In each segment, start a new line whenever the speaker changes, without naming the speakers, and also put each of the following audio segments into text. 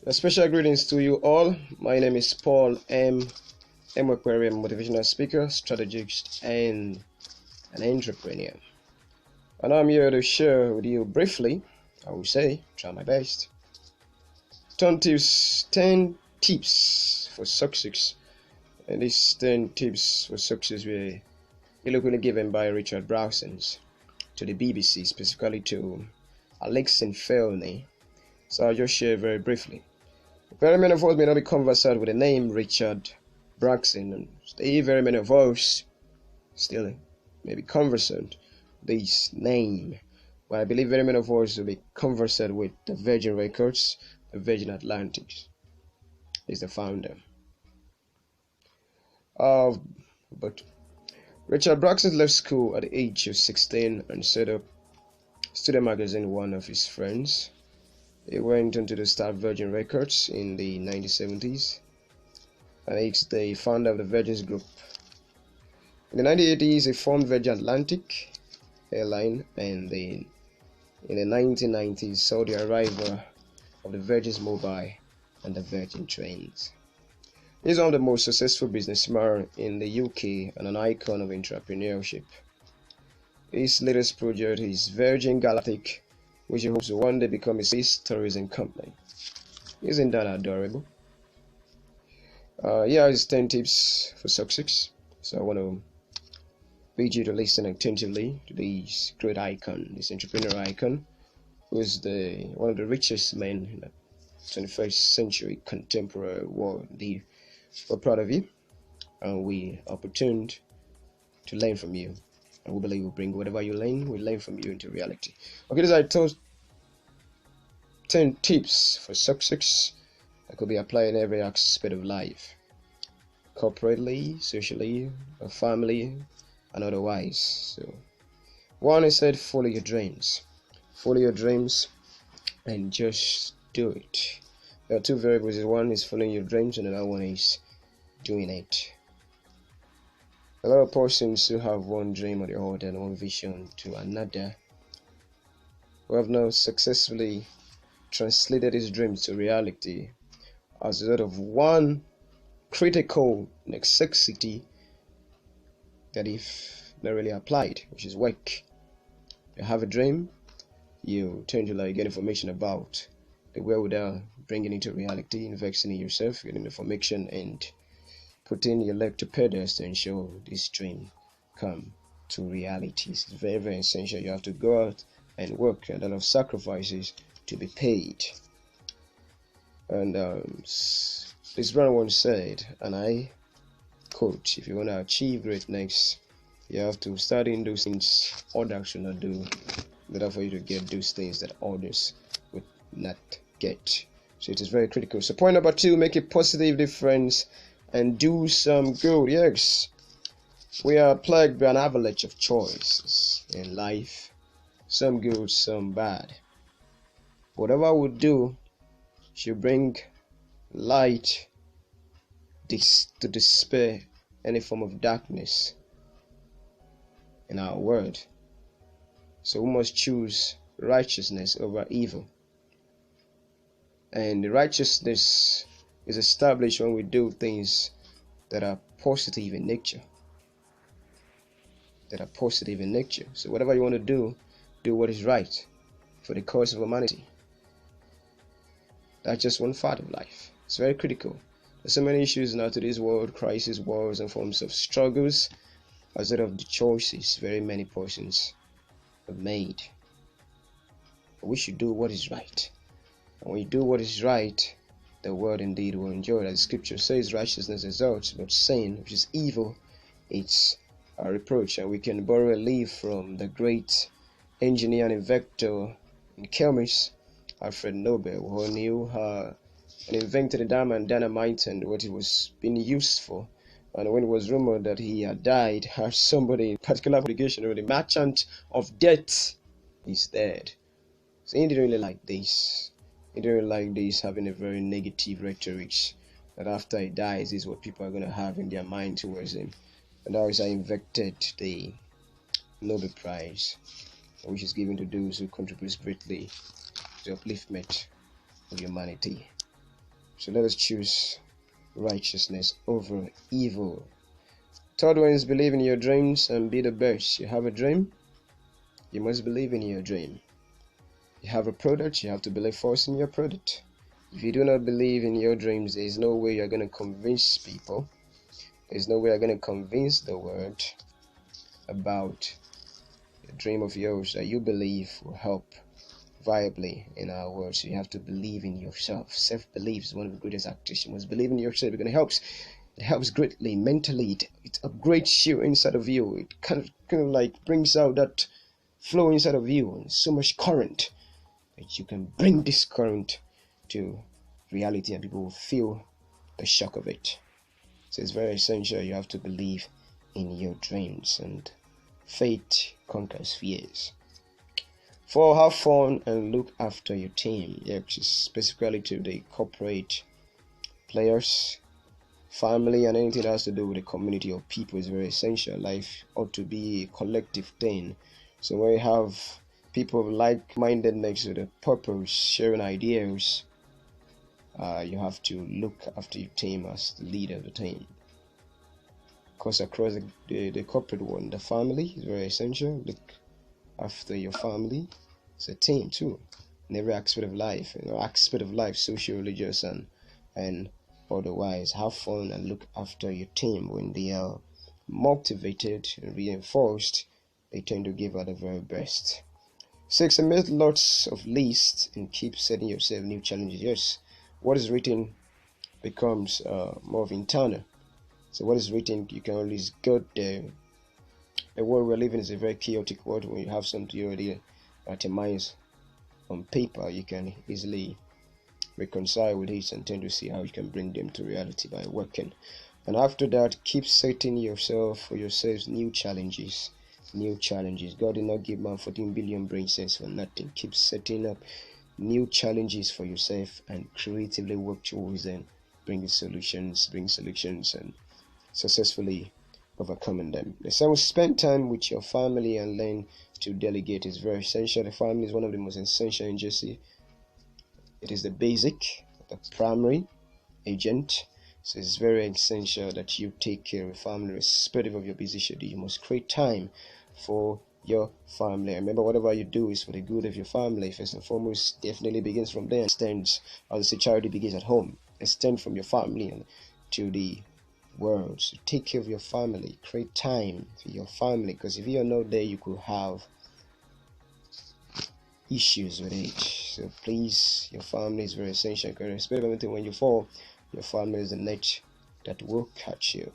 A special greetings to you all. My name is Paul M. Aquarium, motivational speaker, strategist, and an entrepreneur. And I'm here to share with you briefly, I will say, try my best, 10 tips for success. And these 10 tips for success were eloquently given by Richard Branson to the BBC, specifically to Alexin Felney. So I'll just share very briefly. Very many of us may not be conversant with the name Richard Branson, and very many of us still may be conversant with this name. But I believe very many of us will be conversant with the Virgin Records, the Virgin Atlantic is the founder. But Richard Branson left school at the age of 16 and set up student magazine with one of his friends. He went on to start Virgin Records in the 1970s, and he's the founder of the Virgin Group. In the 1980s, he formed Virgin Atlantic Airline, and in the 1990s saw the arrival of the Virgin Mobile and the Virgin Trains. He's one of the most successful businessmen in the UK and an icon of entrepreneurship. His latest project is Virgin Galactic, which he hopes to one day become a space tourism company. Isn't that adorable? Here is 10 tips for success. So I want to beg you to listen attentively to this great icon, this entrepreneur icon, who is one of the richest men in the 21st century contemporary world. We're proud of you, and we are opportuned to learn from you. And we believe we'll bring whatever you learn, we learn from you into reality. Okay, these are 10 tips for success that could be applied in every aspect of life, corporately, socially, or family, and otherwise. So, one is said, follow your dreams. Follow your dreams and just do it. There are two variables. One is following your dreams, and another one is doing it. A lot of persons who have one dream or the other and one vision to another, who have now successfully translated his dreams to reality as a result of one critical necessity that if not really applied, which is work. You have a dream, you tend to get information about the way without bringing it into reality, investing in yourself, getting information and putting your leg to pedals to ensure this dream come to reality. It's very, very essential. You have to go out and work, and a lot of sacrifices to be paid. And this brother once said, and I quote, if you want to achieve greatness, you have to start in those things others should not do, in order for you to get those things that others would not get. So it is very critical. So point number 2, make a positive difference and do some good. Yes, we are plagued by an avalanche of choices in life, some good, some bad. Whatever we do should bring light to dispel any form of darkness in our world. So we must choose righteousness over evil. And righteousness is established when we do things that are positive in nature. So whatever you want to do what is right for the cause of humanity. That's just one part of life. It's very critical. There's so many issues now to this world, crisis, wars, and forms of struggles as a result of the choices very many persons have made. But we should do what is right. And when you do what is right, the world indeed will enjoy it. As the scripture says, righteousness exalts, but sin, which is evil, it's a reproach. And we can borrow a leaf from the great engineer and inventor and chemist Alfred Nobel, who knew and invented the diamond dynamite and what it was being used for. And when it was rumored that he had died, had somebody in particular publication, or the merchant of death is dead. So he didn't really like this. He didn't really like this, having a very negative rhetoric that after he dies is what people are going to have in their mind towards him. And that was how he invented the Nobel Prize, which is given to those who contribute greatly to the upliftment of humanity. So let us choose righteousness over evil. Third one is believe in your dreams and be the best. You have a dream, you must believe in your dream. You have a product, you have to believe first in your product. If you do not believe in your dreams, there is no way you're going to convince people. There's no way you're going to convince the world about a dream of yours that you believe will help viably in our world. So you have to believe in yourself. Self-belief is one of the greatest actors. You must believe in yourself because it helps greatly mentally. It upgrades you inside of you. It kind of like brings out that flow inside of you and so much current that you can bring this current to reality and people will feel the shock of it. So it's very essential. You have to believe in your dreams, and faith conquers fears. 4, have fun and look after your team. Yeah, which is specifically to the corporate players, family, and anything that has to do with the community of people is very essential. Life ought to be a collective thing. So when you have people of like-mindedness with a purpose, sharing ideas, you have to look after your team as the leader of the team. Because across the corporate one, the family is very essential. Look after your family. It's a team too. In every aspect of life, social, religious, and otherwise. Have fun and look after your team. When they are motivated and reinforced, they tend to give out the very best. 6, make lots of lists and keep setting yourself new challenges. Yes, what is written becomes more of internal. So what is written, you can always go there. The world we're living is a very chaotic world. When you have something already itemized on paper, you can easily reconcile with it and tend to see how you can bring them to reality by working. And after that, keep setting yourselves new challenges. God did not give man 14 billion brain cells for nothing. Keep setting up new challenges for yourself and creatively work towards them. Bring solutions, and successfully overcoming them. The 7, spend time with your family and learn to delegate is very essential. The family is one of the most essential in Jesse. It is the basic, the primary agent. So it's very essential that you take care of your family, irrespective of your busy schedule. You must create time for your family. Remember, whatever you do is for the good of your family. First and foremost, definitely begins from there. Extends, as the charity begins at home. Extend from your family and to the world. So take care of your family. Create time for your family, because if you are not there, you could have issues with it. So please, your family is very essential. Because respect everything. When you fall, your family is the net that will catch you.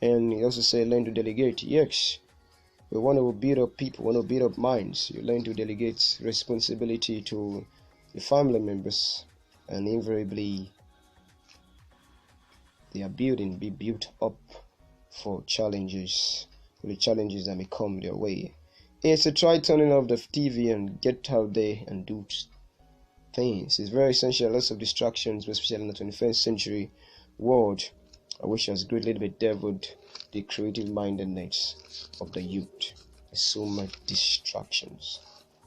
And he also said, learn to delegate. Yes, we want to build up people, want to build up minds. You learn to delegate responsibility to your family members, and invariably their building be built up for the challenges that may come their way. It's a try turning off the TV and get out there and do things. It's very essential. Lots of distractions, especially in the 21st century world, which has greatly bedeviled the creative mindedness of the youth. There's so much distractions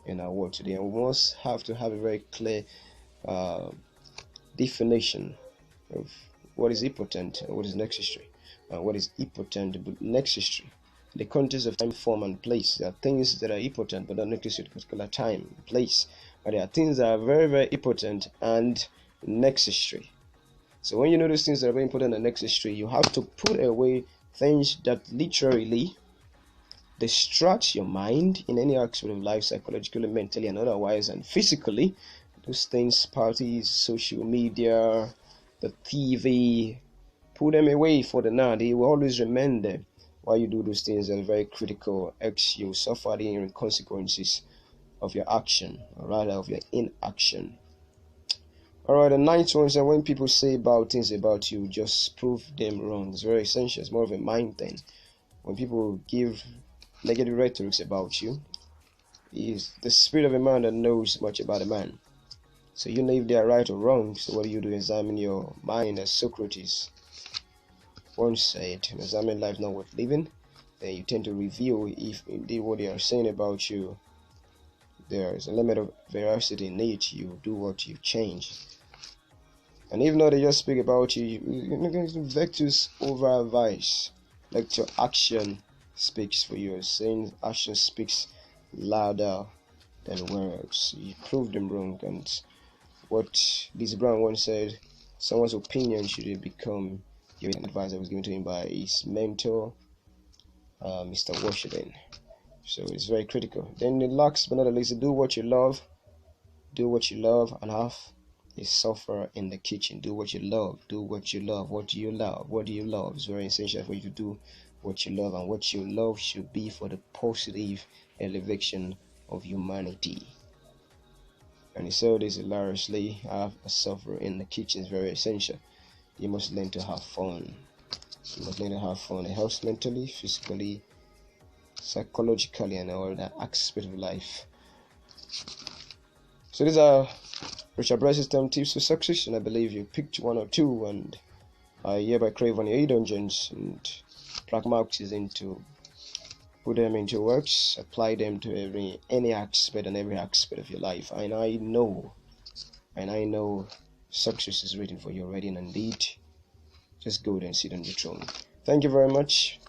in our world today, and we must have to have a very clear definition of what is important and what is necessary. What is important but necessary in the context of time, form, and place. There are things that are important but not necessary at a particular time and place. But there are things that are very, very important and necessary. So when you know those things that are very important and necessary, you have to put away things that literally distract your mind in any aspect of life, psychologically, mentally, and otherwise, and physically. Those things, parties, social media, the TV, put them away for the now. They will always remain there. While you do those things that are very critical, you suffer the consequences of your action, or rather of your inaction. Alright, the 9th one is that when people say about things about you, just prove them wrong. It's very essential. It's more of a mind thing. When people give negative rhetorics about you, is the spirit of a man that knows much about a man. So you know if they are right or wrong. So what do? Examine your mind, as Socrates once said. Examine life not worth living. Then you tend to review if indeed what they are saying about you, there is a limit of veracity in it. You do what you change. And even though they just speak about you, vectors over vice. Like your action speaks for you. Saying action speaks louder than words. You prove them wrong. And what Lisa Brown once said, someone's opinion should become your advice that was given to him by his mentor, Mr. Washington. So it's very critical. Then the last but not the least, do what you love. Do what you love, and have a suffer in the kitchen. Do what you love. Do what you love. What do you love? What do you love? It's very essential for you to do what you love, and what you love should be for the positive elevation of humanity. And he said this hilariously, have a suffer in the kitchen is very essential. You must learn to have fun. You must learn to have fun. It helps mentally, physically, psychologically, and all that aspect of life. So these are Richard Branson's 10 tips for success, and I believe you picked one or two, and I hereby crave on your dungeons and pragmatism to put them into works, apply them to any aspect and every aspect of your life. And I know success is waiting for you already, and indeed, just go there and sit on your throne. Thank you very much.